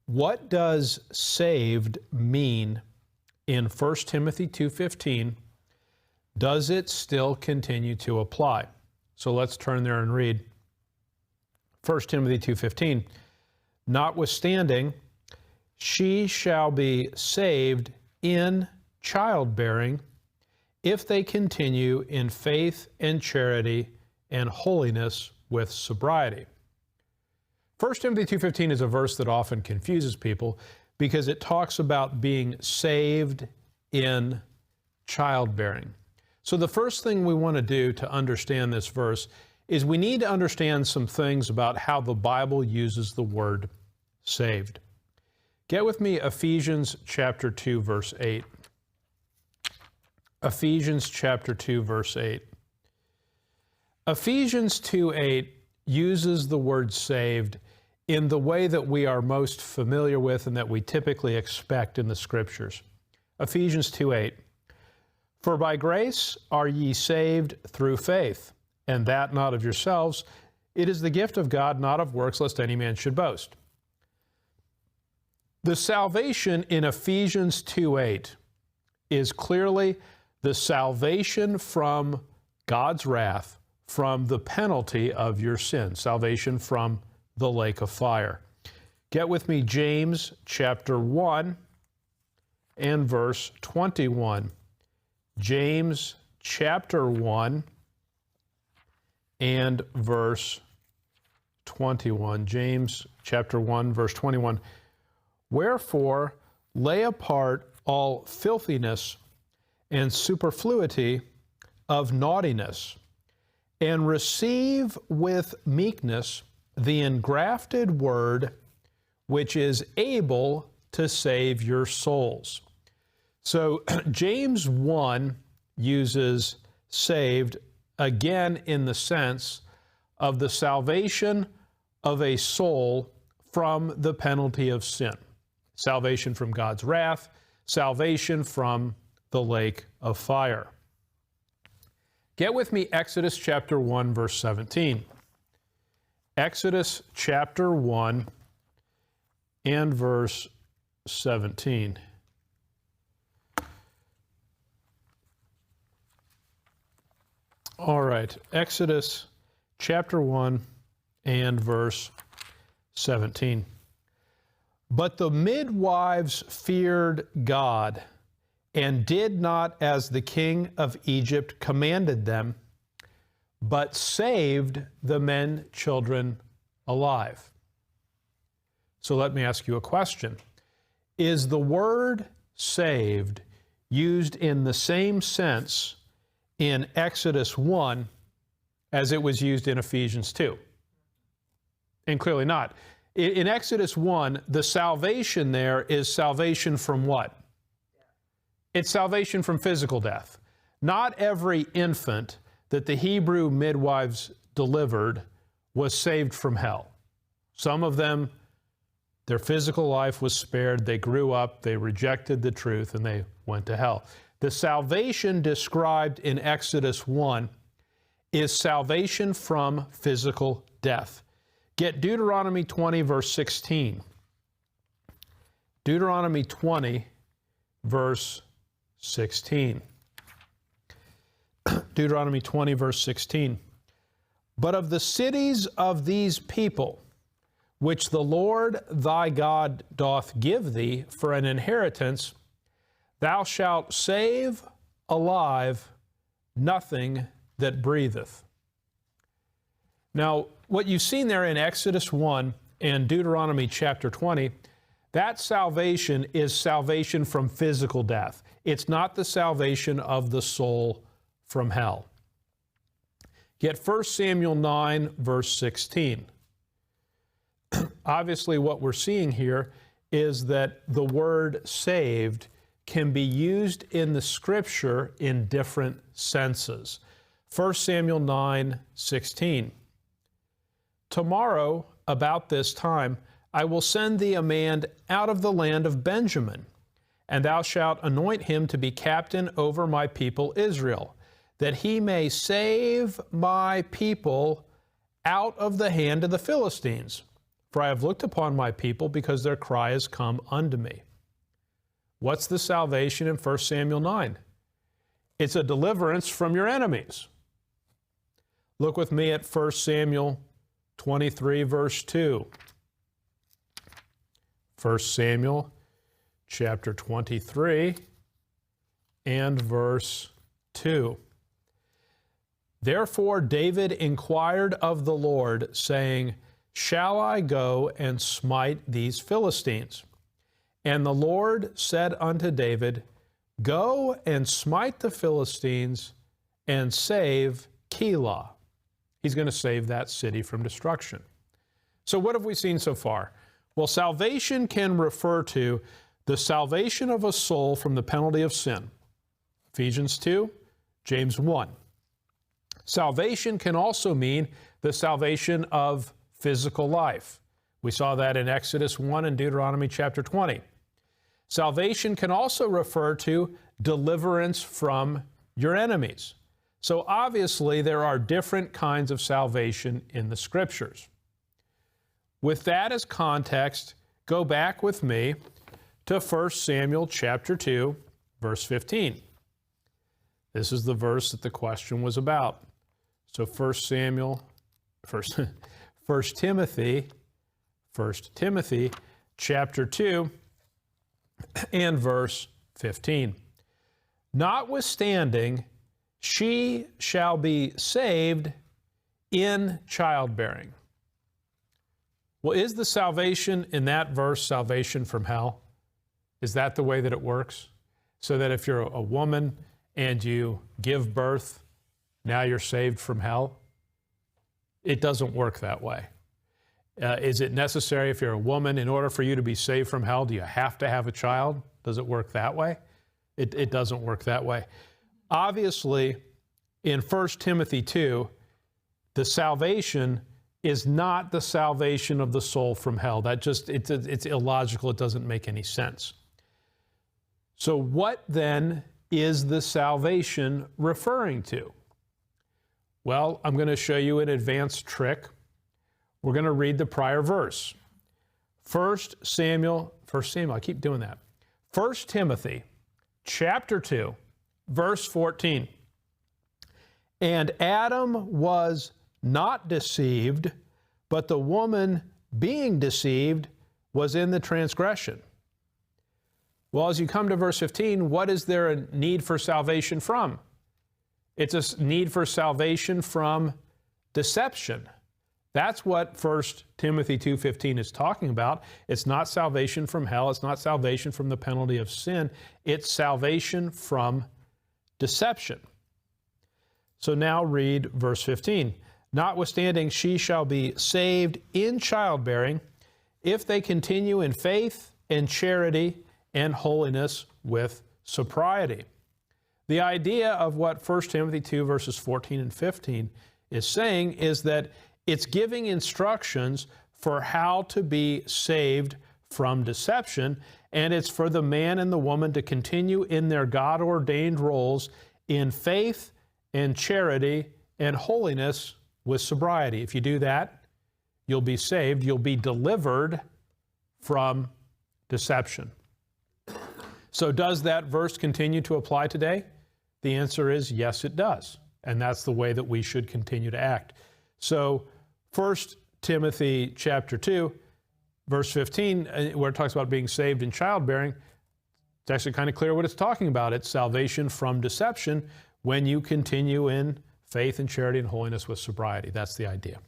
What does saved mean in 1 Timothy 2:15? Does it still continue to apply? So let's turn there and read 1 Timothy 2:15. Notwithstanding, she shall be saved in childbearing if they continue in faith and charity and holiness with sobriety. 1 Timothy 2:15 is a verse that often confuses people because it talks about being saved in childbearing. So the first thing we want to do to understand this verse is we need to understand some things about how the Bible uses the word saved. Get with me Ephesians chapter 2, verse 8. Ephesians chapter 2, verse 8. Ephesians 2:8 uses the word saved in the way that we are most familiar with and that we typically expect in the Scriptures. Ephesians 2:8. For by grace are ye saved through faith, and that not of yourselves. It is the gift of God, not of works, lest any man should boast. The salvation in Ephesians 2:8 is clearly the salvation from God's wrath, from the penalty of your sin, salvation from the lake of fire. Get with me James chapter 1 and verse 21. James chapter 1 and verse 21. James chapter 1, verse 21. Wherefore, lay apart all filthiness and superfluity of naughtiness, and receive with meekness the engrafted word, which is able to save your souls. So James 1 uses saved again in the sense of the salvation of a soul from the penalty of sin. Salvation from God's wrath, salvation from the lake of fire. Get with me Exodus chapter 1, verse 17. Exodus chapter 1 and verse 17. All right, Exodus chapter 1 and verse 17. But the midwives feared God and did not as the king of Egypt commanded them, but saved the men children alive. So let me ask you a question. Is the word saved used in the same sense in Exodus 1 as it was used in Ephesians 2? And clearly not. In Exodus 1, the salvation there is salvation from what? It's salvation from physical death. Not every infant that the Hebrew midwives delivered was saved from hell. Some of them, their physical life was spared, they grew up, they rejected the truth, and they went to hell. The salvation described in Exodus 1 is salvation from physical death. Get Deuteronomy 20, verse 16. Deuteronomy 20, verse 16. Deuteronomy 20, verse 16. But of the cities of these people, which the Lord thy God doth give thee for an inheritance, thou shalt save alive nothing that breatheth. Now, what you've seen there in Exodus 1 and Deuteronomy chapter 20, that salvation is salvation from physical death. It's not the salvation of the soul from hell. Get 1 Samuel 9, verse 16. Obviously, what we're seeing here is that the word saved can be used in the Scripture in different senses. 1 Samuel 9, 16. Tomorrow, about this time, I will send thee a man out of the land of Benjamin, and thou shalt anoint him to be captain over my people Israel, that he may save my people out of the hand of the Philistines. for I have looked upon my people because their cry has come unto me. What's the salvation in 1 Samuel 9? It's a deliverance from your enemies. Look with me at 1 Samuel 23, verse 2. 1 Samuel chapter 23 and verse 2. Therefore David inquired of the Lord, saying, Shall I go and smite these Philistines? And the Lord said unto David, Go and smite the Philistines and save Keilah. He's going to save that city from destruction. So what have we seen so far? Well, salvation can refer to the salvation of a soul from the penalty of sin. Ephesians 2, James 1. Salvation can also mean the salvation of physical life. We saw that in Exodus 1 and Deuteronomy chapter 20. Salvation can also refer to deliverance from your enemies. So obviously there are different kinds of salvation in the Scriptures. With that as context, go back with me to 1 Samuel chapter 2, verse 15. This is the verse that the question was about. So 1 Timothy chapter 2 and verse 15. Notwithstanding, she shall be saved in childbearing. Well, is the salvation in that verse salvation from hell? Is that the way that it works? So that if you're a woman and you give birth, now you're saved from hell? It doesn't work that way. Is it necessary if you're a woman, in order for you to be saved from hell, do you have to have a child? Does it work that way? It doesn't work that way. Obviously, in 1 Timothy 2, the salvation is not the salvation of the soul from hell. It's illogical. It doesn't make any sense. So what then is the salvation referring to? Well, I'm going to show you an advanced trick. We're going to read the prior verse. 1 Samuel, I keep doing that. 1 Timothy chapter 2, verse 14. And Adam was not deceived, but the woman being deceived was in the transgression. Well, as you come to verse 15, what is there a need for salvation from? It's a need for salvation from deception. That's what 1 Timothy 2:15 is talking about. It's not salvation from hell. It's not salvation from the penalty of sin. It's salvation from deception. So now read verse 15. Notwithstanding, she shall be saved in childbearing if they continue in faith and charity and holiness with sobriety. The idea of what 1 Timothy 2 verses 14 and 15 is saying is that it's giving instructions for how to be saved from deception, and it's for the man and the woman to continue in their God-ordained roles in faith and charity and holiness with sobriety. If you do that, you'll be saved. You'll be delivered from deception. So does that verse continue to apply today? The answer is yes, it does. And that's the way that we should continue to act. So 1 Timothy chapter 2, verse 15, where it talks about being saved in childbearing, it's actually kind of clear what it's talking about. It's salvation from deception when you continue in faith and charity and holiness with sobriety. That's the idea.